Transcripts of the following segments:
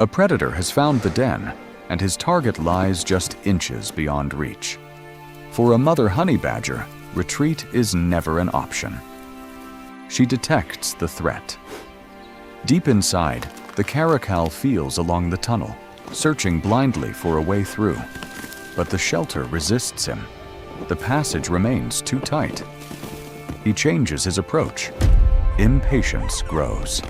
A predator has found the den, and his target lies just inches beyond reach. For a mother honey badger, retreat is never an option. She detects the threat. Deep inside, the caracal feels along the tunnel, searching blindly for a way through. But the shelter resists him. The passage remains too tight. He changes his approach. Impatience grows.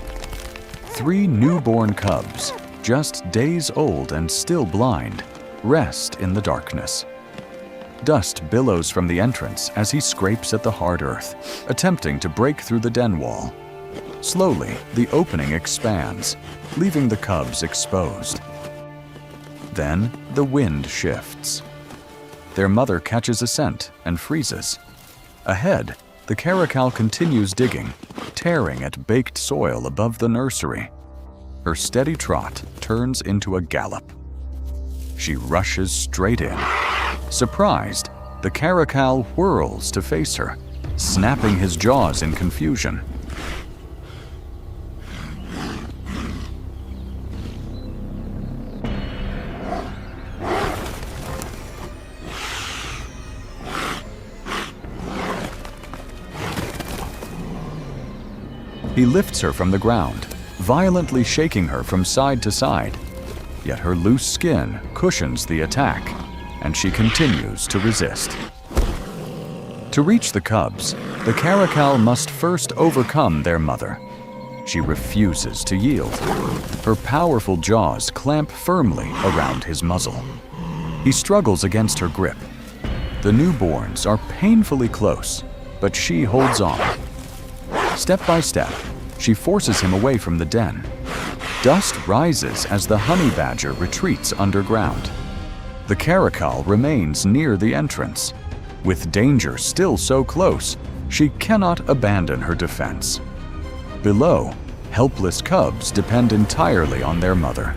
3 newborn cubs, just days old and still blind, rest in the darkness. Dust billows from the entrance as he scrapes at the hard earth, attempting to break through the den wall. Slowly, the opening expands, leaving the cubs exposed. Then, the wind shifts. Their mother catches a scent and freezes. Ahead, the caracal continues digging, tearing at baked soil above the nursery. Her steady trot turns into a gallop. She rushes straight in. Surprised, the caracal whirls to face her, snapping his jaws in confusion. He lifts her from the ground, violently shaking her from side to side. Yet her loose skin cushions the attack, and she continues to resist. To reach the cubs, the caracal must first overcome their mother. She refuses to yield. Her powerful jaws clamp firmly around his muzzle. He struggles against her grip. The newborns are painfully close, but she holds on. Step by step, she forces him away from the den. Dust rises as the honey badger retreats underground. The caracal remains near the entrance. With danger still so close, she cannot abandon her defense. Below, helpless cubs depend entirely on their mother.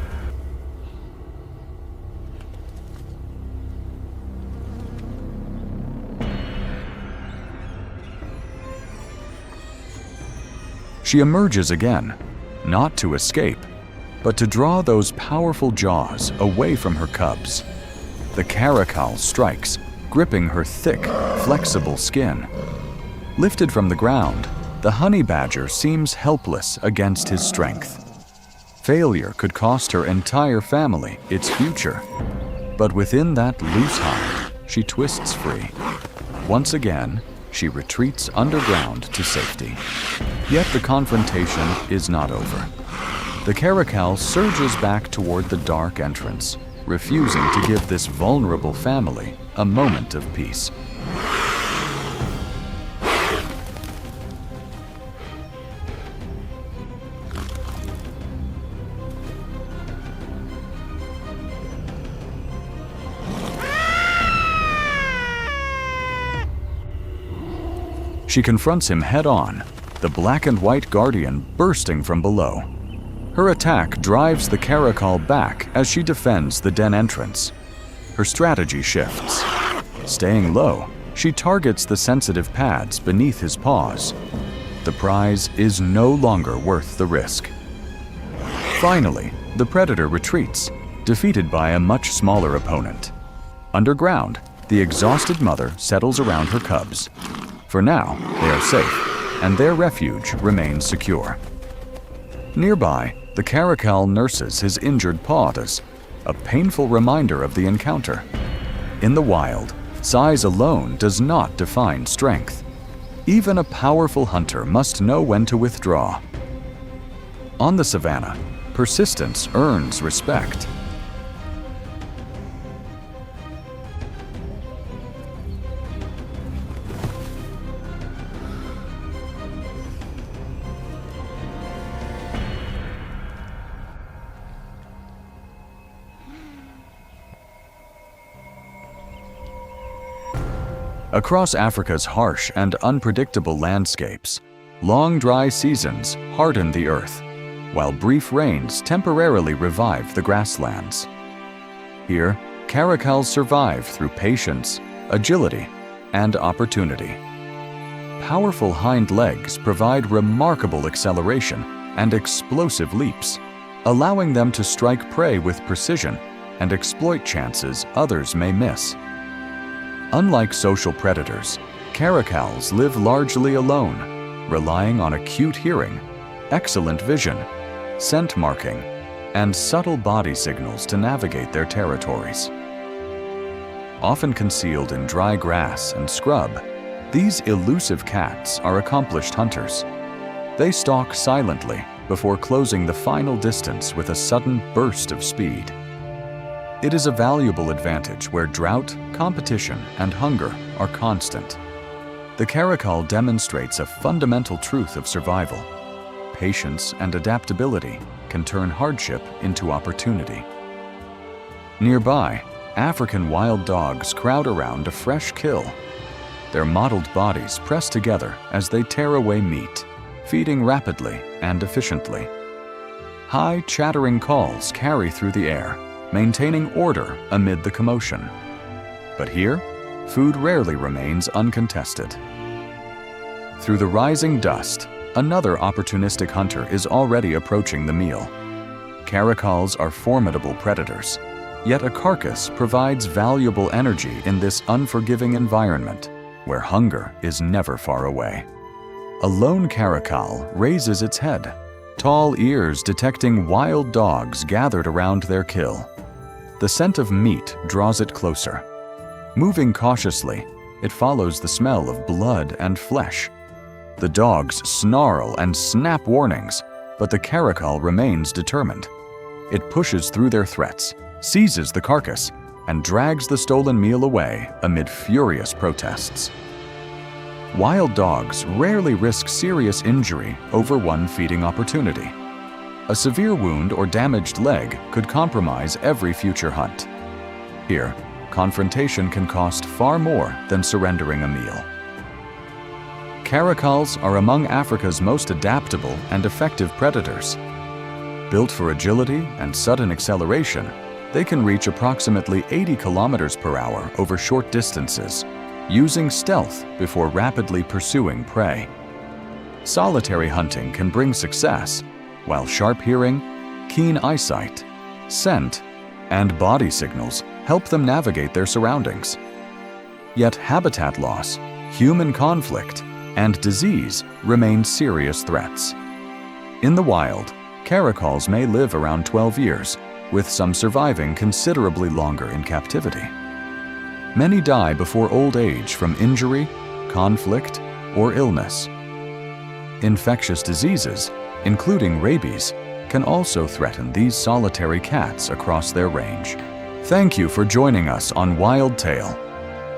She emerges again, not to escape, but to draw those powerful jaws away from her cubs. The caracal strikes, gripping her thick, flexible skin. Lifted from the ground, the honey badger seems helpless against his strength. Failure could cost her entire family its future. But within that loose hide, she twists free. Once again, she retreats underground to safety. Yet the confrontation is not over. The caracal surges back toward the dark entrance, refusing to give this vulnerable family a moment of peace. She confronts him head-on, the black and white guardian bursting from below. Her attack drives the caracal back as she defends the den entrance. Her strategy shifts. Staying low, she targets the sensitive pads beneath his paws. The prize is no longer worth the risk. Finally, the predator retreats, defeated by a much smaller opponent. Underground, the exhausted mother settles around her cubs. For now, they are safe, and their refuge remains secure. Nearby, the caracal nurses his injured paws, a painful reminder of the encounter. In the wild, size alone does not define strength. Even a powerful hunter must know when to withdraw. On the savanna, persistence earns respect. Across Africa's harsh and unpredictable landscapes, long dry seasons harden the earth, while brief rains temporarily revive the grasslands. Here, caracals survive through patience, agility, and opportunity. Powerful hind legs provide remarkable acceleration and explosive leaps, allowing them to strike prey with precision and exploit chances others may miss. Unlike social predators, caracals live largely alone, relying on acute hearing, excellent vision, scent marking, and subtle body signals to navigate their territories. Often concealed in dry grass and scrub, these elusive cats are accomplished hunters. They stalk silently before closing the final distance with a sudden burst of speed. It is a valuable advantage where drought, competition, and hunger are constant. The caracal demonstrates a fundamental truth of survival. Patience and adaptability can turn hardship into opportunity. Nearby, African wild dogs crowd around a fresh kill. Their mottled bodies press together as they tear away meat, feeding rapidly and efficiently. High, chattering calls carry through the air, maintaining order amid the commotion. But here, food rarely remains uncontested. Through the rising dust, another opportunistic hunter is already approaching the meal. Caracals are formidable predators, yet a carcass provides valuable energy in this unforgiving environment, where hunger is never far away. A lone caracal raises its head, tall ears detecting wild dogs gathered around their kill. The scent of meat draws it closer. Moving cautiously, it follows the smell of blood and flesh. The dogs snarl and snap warnings, but the caracal remains determined. It pushes through their threats, seizes the carcass, and drags the stolen meal away amid furious protests. Wild dogs rarely risk serious injury over one feeding opportunity. A severe wound or damaged leg could compromise every future hunt. Here, confrontation can cost far more than surrendering a meal. Caracals are among Africa's most adaptable and effective predators. Built for agility and sudden acceleration, they can reach approximately 80 kilometers per hour over short distances, using stealth before rapidly pursuing prey. Solitary hunting can bring success, while sharp hearing, keen eyesight, scent, and body signals help them navigate their surroundings. Yet habitat loss, human conflict, and disease remain serious threats. In the wild, caracals may live around 12 years, with some surviving considerably longer in captivity. Many die before old age from injury, conflict, or illness. Infectious diseases, including rabies, can also threaten these solitary cats across their range. Thank you for joining us on Wild Tale.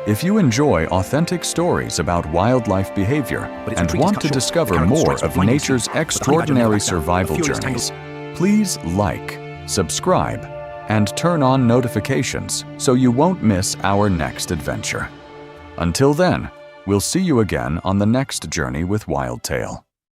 If you enjoy authentic stories about wildlife behavior and want to discover more of nature's extraordinary survival journeys, please like, subscribe, and turn on notifications so you won't miss our next adventure. Until then, we'll see you again on the next journey with Wild Tale.